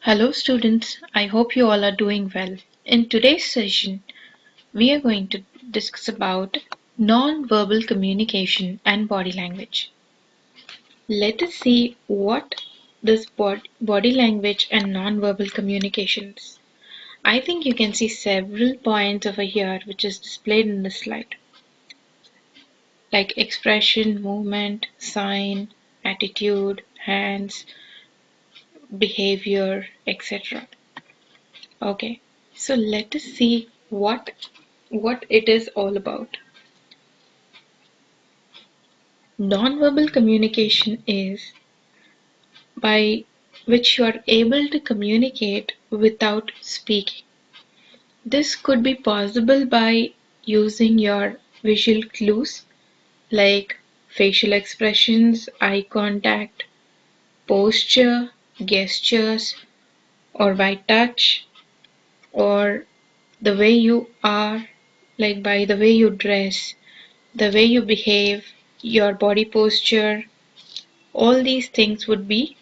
Hello students, I hope you all are doing well. In today's session, we are going to discuss about non-verbal communication and body language. Let us see what this body language and non-verbal communication is. I think you can see several points over here which is displayed in the slide, like expression, movement, sign, attitude, hands, behavior, etc. Okay, so let us see what it is all about. Nonverbal communication is by which you are able to communicate without speaking. This could be possible by using your visual clues like facial expressions, eye contact, posture, gestures, or by touch, or the way you are, like by the way you dress, the way you behave, your body posture, all these things would be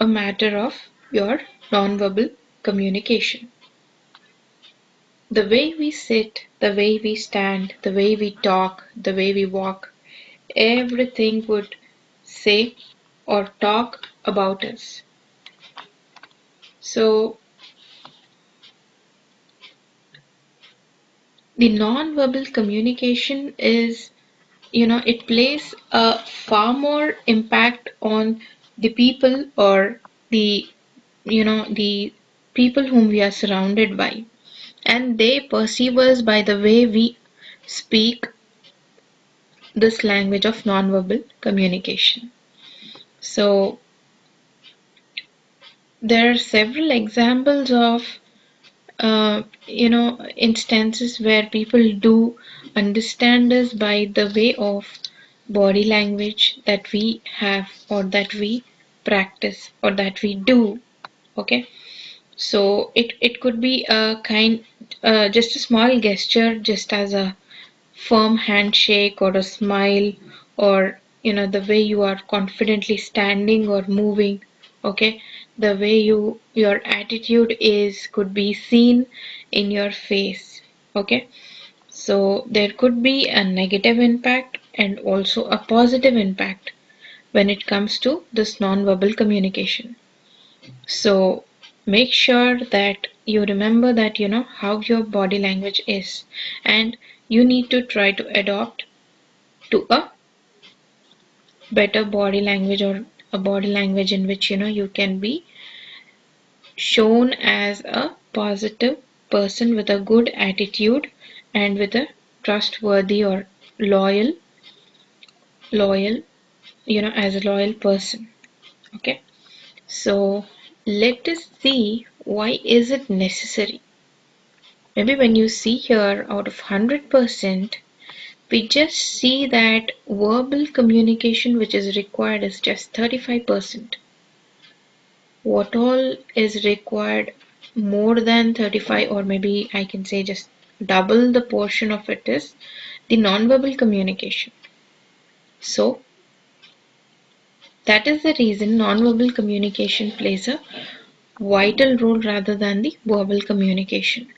a matter of your nonverbal communication. The way we sit, the way we stand, the way we talk, the way we walk, everything would say or talk about us. So, the nonverbal communication is, it plays a far more impact on the people or the people whom we are surrounded by, and they perceive us by the way we speak this language of nonverbal communication. So there are several examples of instances where people do understand us by the way of body language that we have or that we practice or that we do. Okay, so it could be a just a small gesture, just as a firm handshake or a smile, or the way you are confidently standing or moving. Okay, the way your attitude is could be seen in your face. Okay, so there could be a negative impact and also a positive impact when it comes to this non-verbal communication. So make sure that you remember that how your body language is, and you need to try to adopt to a better body language, or a body language in which you can be shown as a positive person with a good attitude and with a trustworthy or loyal as a loyal person. Okay, so let us see why is it necessary. Maybe when you see here, out of 100%, we just see that verbal communication which is required is just 35%. What all is required more than 35, or maybe I can say just double the portion of it, is the nonverbal communication. So that is the reason nonverbal communication plays a vital role rather than the verbal communication.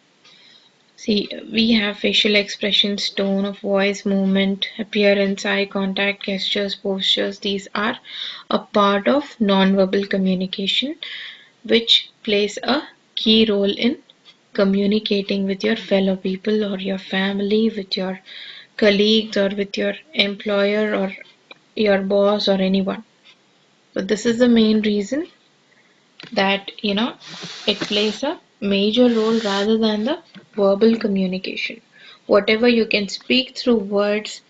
See, we have facial expressions, tone of voice, movement, appearance, eye contact, gestures, postures. These are a part of nonverbal communication, which plays a key role in communicating with your fellow people or your family, with your colleagues or with your employer or your boss or anyone. So this is the main reason that it plays a major role rather than the verbal communication. Whatever you can speak through words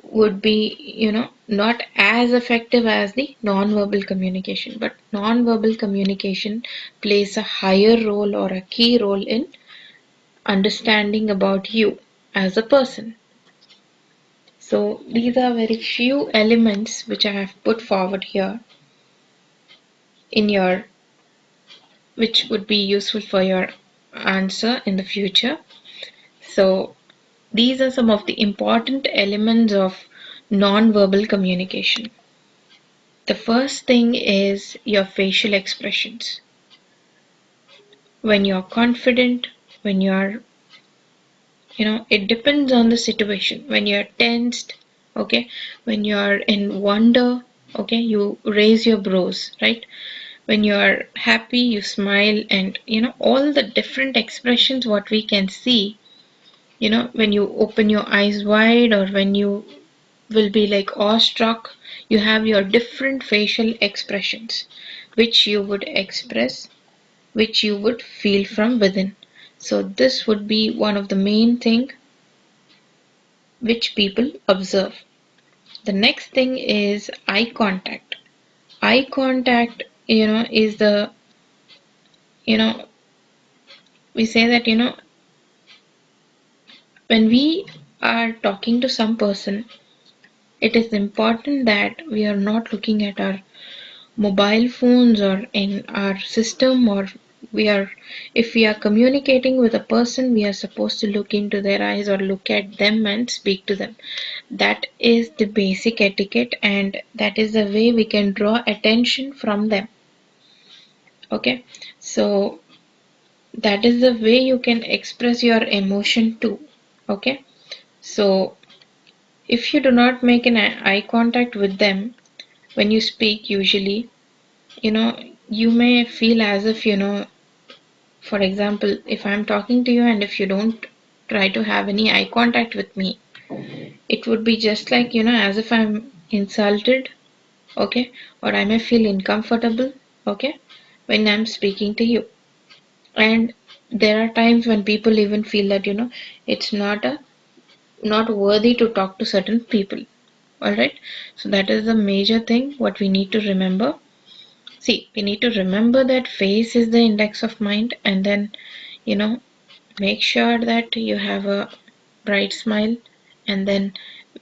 would be not as effective as the non-verbal communication, but non-verbal communication plays a higher role or a key role in understanding about you as a person. So these are very few elements which I have put forward here in your which would be useful for your answer in the future. So these are some of the important elements of non-verbal communication. The first thing is your facial expressions. When you're confident, when you're, it depends on the situation. When you're tensed, okay, when you're in wonder, okay, you raise your brows, right? When you're happy, you smile, and all the different expressions what we can see, when you open your eyes wide, or when you will be like awestruck, you have your different facial expressions which you would express, which you would feel from within. So this would be one of the main thing which people observe. The next thing is eye contact. Eye contact, is the, you know, we say that, when we are talking to some person, it is important that we are not looking at our mobile phones or in our system, or we are, if we are communicating with a person, we are supposed to look into their eyes or look at them and speak to them. That is the basic etiquette, and that is the way we can draw attention from them. Okay, so that is the way you can express your emotion too. Okay, so if you do not make an eye contact with them when you speak, usually, you know, you may feel as if, for example, if I'm talking to you and if you don't try to have any eye contact with me, it would be just like, as if I'm insulted, okay, or I may feel uncomfortable, okay, when I'm speaking to you. And there are times when people even feel that, it's not worthy to talk to certain people. All right. So that is the major thing what we need to remember. See, we need to remember that face is the index of mind, and then, you know, make sure that you have a bright smile, and then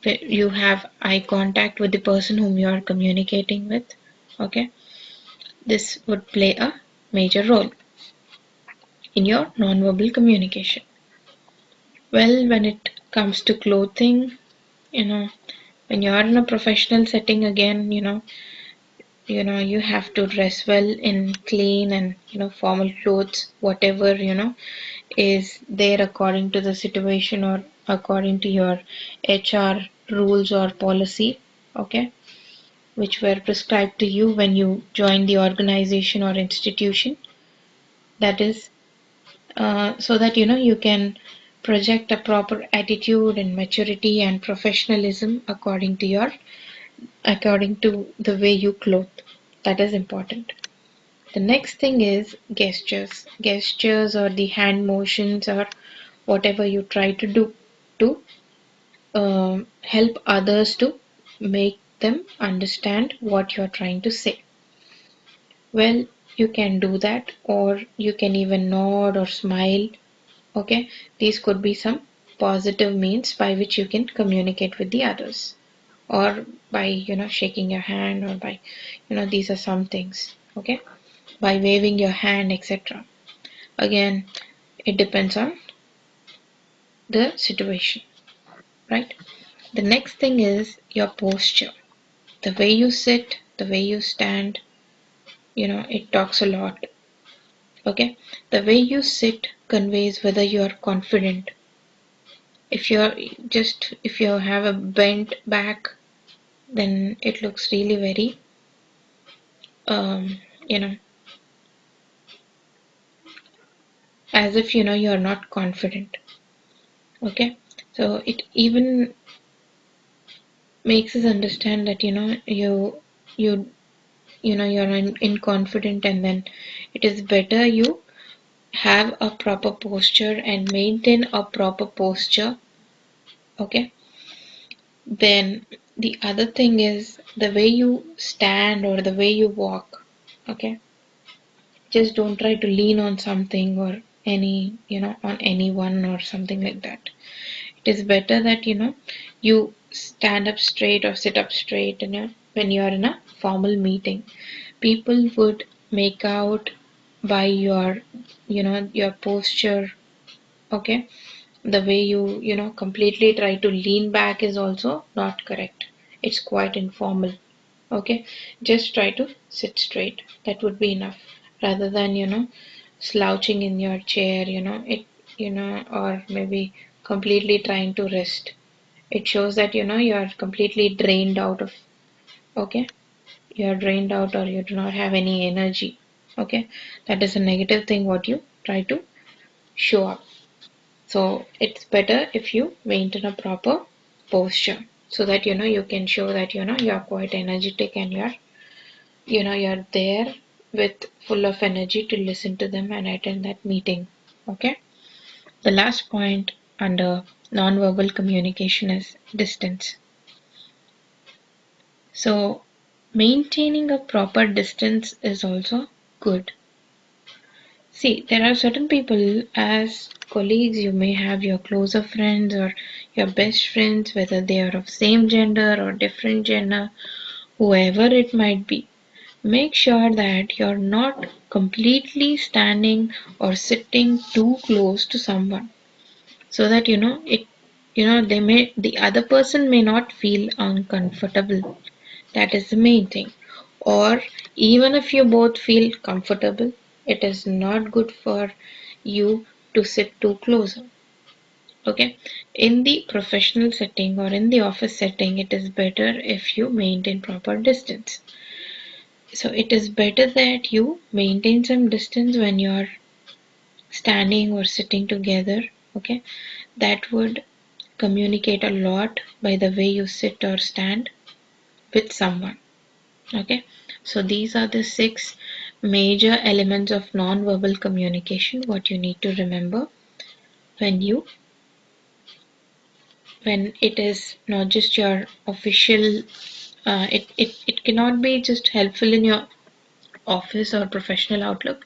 you have eye contact with the person whom you are communicating with. Okay. This would play a major role in your nonverbal communication. Well, when it comes to clothing, you know, when you are in a professional setting, again, you have to dress well in clean and formal clothes, whatever is there according to the situation or according to your HR rules or policy, okay, which were prescribed to you when you join the organization or institution. That is so that you can project a proper attitude and maturity and professionalism according to the way you clothe. That is important. The next thing is gestures. Gestures or the hand motions or whatever you try to do to help others to make them understand what you're trying to say. Well, you can do that, or you can even nod or smile. Okay, these could be some positive means by which you can communicate with the others, or by shaking your hand, or by these are some things. Okay, by waving your hand, etc. Again, it depends on the situation, right? The next thing is your posture. The way you sit, the way you stand, it talks a lot. Okay? The way you sit conveys whether you are confident. If you have a bent back, then it looks really very, um, you know, as if you're not confident. Okay? So it even makes us understand that you you're inconfident, and then it is better you have a proper posture and maintain a proper posture. Okay, then the other thing is the way you stand or the way you walk. Okay, just don't try to lean on something or on anyone or something like that. It is better that you stand up straight or sit up straight when you are in a formal meeting. People would make out by your posture. Okay, the way you completely try to lean back is also not correct. It's quite informal. Okay, just try to sit straight. That would be enough, rather than slouching in your chair, or maybe completely trying to rest. It shows that you're completely drained out of. Okay, you're drained out, or you do not have any energy. Okay, that is a negative thing what you try to show up. So it's better if you maintain a proper posture, so that you can show that you're quite energetic, and you're there with full of energy to listen to them and attend that meeting. Okay, the last point under nonverbal communication is distance. So maintaining a proper distance is also good. See, there are certain people, as colleagues, you may have your closer friends or your best friends, whether they are of same gender or different gender, whoever it might be. Make sure that you're not completely standing or sitting too close to someone, so that the other person may not feel uncomfortable. That is the main thing. Or even if you both feel comfortable, it is not good for you to sit too close. Okay, in the professional setting or in the office setting, it is better if you maintain proper distance. So it is better that you maintain some distance when you're standing or sitting together. Okay, that would communicate a lot by the way you sit or stand with someone. Okay, so these are the 6 major elements of non-verbal communication what you need to remember when you when it is not just your official it cannot be just helpful in your office or professional outlook,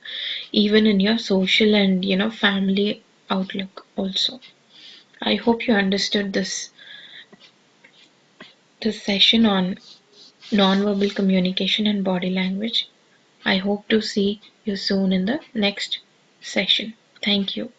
even in your social and family outlook also. I hope you understood this session on non-verbal communication and body language. I hope to see you soon in the next session. Thank you.